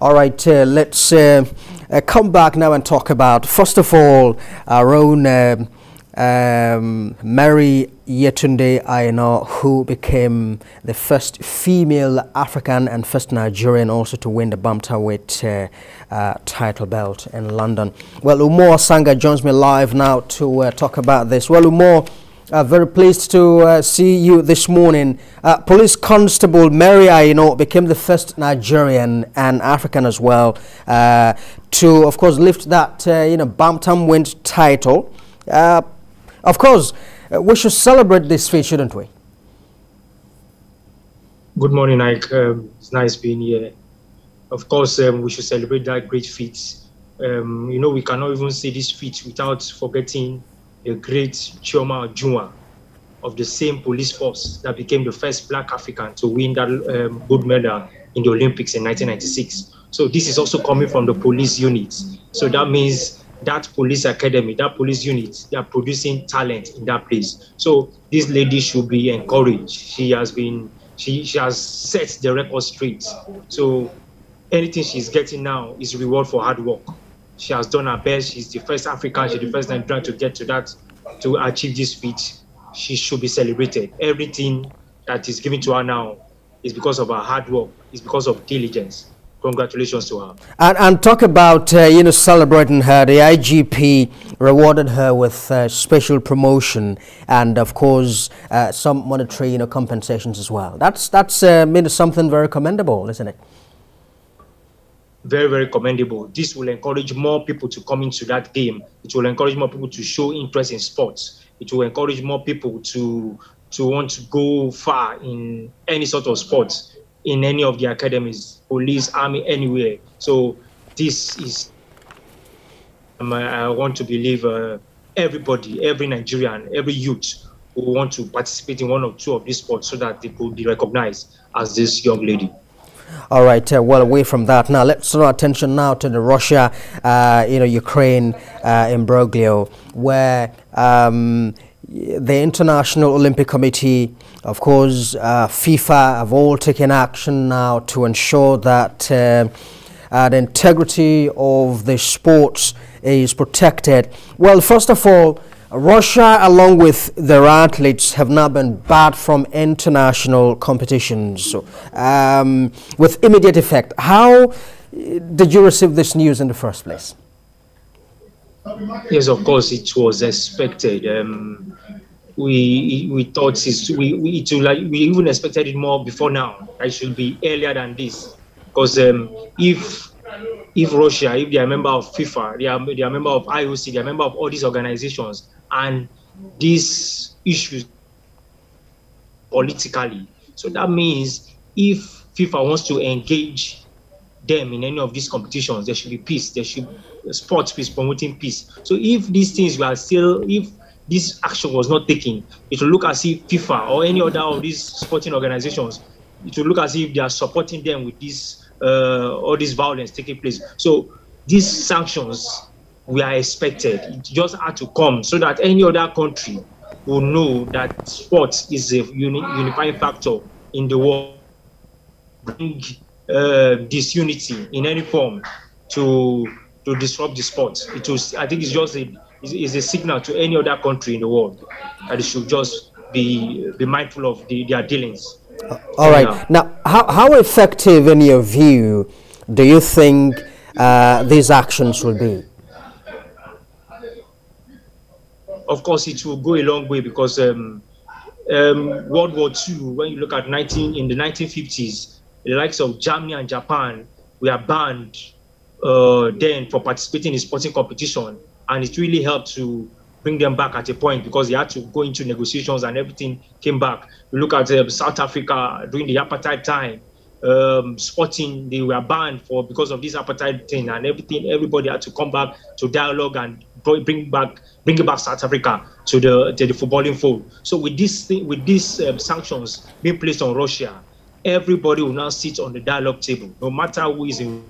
All right, let's come back now and talk about, first of all, our own Mary Yetunde Aina, who became the first female African and first Nigerian also to win the Bantamweight title belt in London. Well, Umar Sanga joins me live now to talk about this. Well, Umar, very pleased to see you this morning. Police Constable Mary Aina became the first Nigerian and African as well to, of course, lift that Bantamweight title. Of course, we should celebrate this feat, shouldn't we? Good morning, Ike. It's nice being here. Of course, we should celebrate that great feat. We cannot even say this feat without forgetting the great Chioma Ojunwa of the same police force that became the first Black African to win that gold medal in the Olympics in 1996. So this is also coming from the police unit. So that means that police academy, that police unit, they are producing talent in that place. So this lady should be encouraged. She has set the record straight. So anything she's getting now is reward for hard work. She has done her best. She's the first African, she's the first Nigerian to get to that, to achieve this feat. She should be celebrated. Everything that is given to her now is because of her hard work, is because of diligence. Congratulations to her. And talk about, celebrating her. The IGP rewarded her with special promotion and, of course, some monetary, compensations as well. That's something very commendable, isn't it? Very, very commendable. This will encourage more people to come into that game. It will encourage more people to show interest in sports. It will encourage more people to want to go far in any sort of sports, in any of the academies, police, army, anywhere. So this is, I want to believe everybody, every Nigerian, every youth who want to participate in one or two of these sports so that they could be recognized as this young lady. All right, well, away from that, now let's turn our attention now to the Russia, Ukraine imbroglio, where the International Olympic Committee, of course, FIFA have all taken action now to ensure that the integrity of the sports is protected. Well, first of all, Russia, along with their athletes, have now been barred from international competitions with immediate effect. How did you receive this news in the first place? Yes, of course, it was expected. We thought we even expected it more before now. It should be earlier than this, because if Russia, if they are a member of FIFA, they are a member of IOC, they are a member of all these organizations, and these issues politically. So that means if FIFA wants to engage them in any of these competitions, there should be peace. There should be sports peace, promoting peace. So if these things were still, if this action was not taken, it will look as if FIFA or any other of these sporting organizations, it will look as if they are supporting them with this all this violence taking place. So these sanctions were expected. It just had to come so that any other country will know that sports is a unifying factor in the world. Bring disunity in any form to disrupt the sport. I think it's just a signal to any other country in the world that it should just be mindful of their dealings. All right. Now, how effective, in your view, do you think these actions will be? Of course, it will go a long way because World War II, when you look at in the 1950s, the likes of Germany and Japan were banned then for participating in sporting competition, and it really helped to bring them back at a point because they had to go into negotiations and everything came back. You look at South Africa during the apartheid time, sporting, they were banned because of this apartheid thing, and everybody had to come back to dialogue and bring back South Africa to the footballing fold. So with these sanctions being placed on Russia, everybody will now sit on the dialogue table, no matter who is in.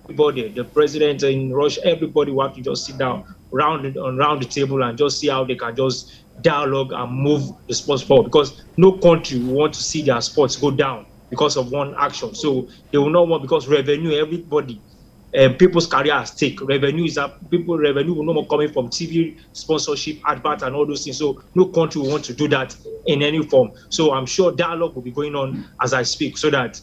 Everybody, the president in Russia, everybody will have to just sit down around the table and just see how they can just dialogue and move the sports forward, because no country will want to see their sports go down because of one action. So they will not want, because revenue, everybody, people's career at stake. Revenue is that people revenue will no more coming from TV sponsorship, advert, and all those things. So no country will want to do that in any form. So I'm sure dialogue will be going on as I speak, so that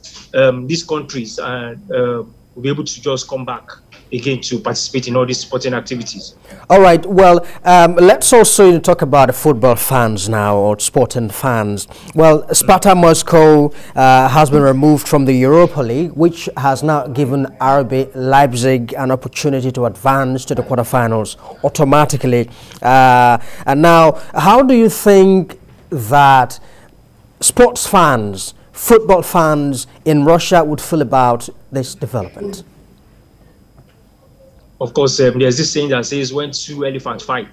these countries will be able to just come back again to participate in all these sporting activities. All right. Well, let's also talk about the football fans now, or sporting fans. Well, Sparta Moscow has been removed from the Europa League, which has now given RB Leipzig an opportunity to advance to the quarterfinals automatically. And now, how do you think that sports fans, football fans in Russia would feel about this development? Of course, there's this saying that says when two elephants fight,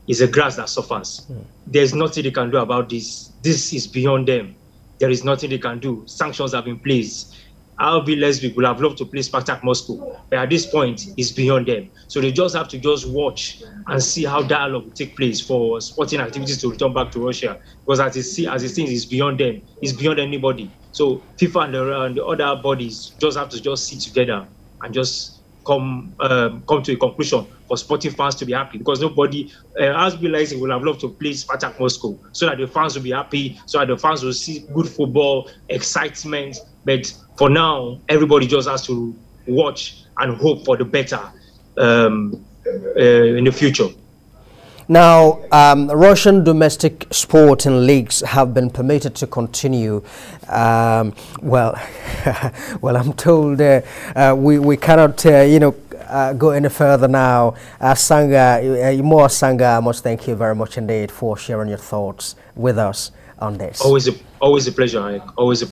it's the grass that suffers. There's nothing they can do about this. This is beyond them. There is nothing they can do. Sanctions have been placed. RB Leipzig would have loved to play Spartak Moscow, but at this point, it's beyond them. So they just have to just watch and see how dialogue will take place for sporting activities to return back to Russia. Because as it seems, it's beyond them. It's beyond anybody. So FIFA and the other bodies just have to just sit together and just come to a conclusion for sporting fans to be happy, because nobody RB Leipzig will have loved to play Spartak Moscow, so that the fans will be happy, so that the fans will see good football, excitement. But for now, everybody just has to watch and hope for the better in the future. Now, Russian domestic sporting leagues have been permitted to continue. Well, well, I'm told we cannot, go any further now. Sanga, I must thank you very much indeed for sharing your thoughts with us on this. Always a pleasure, Ike. Always a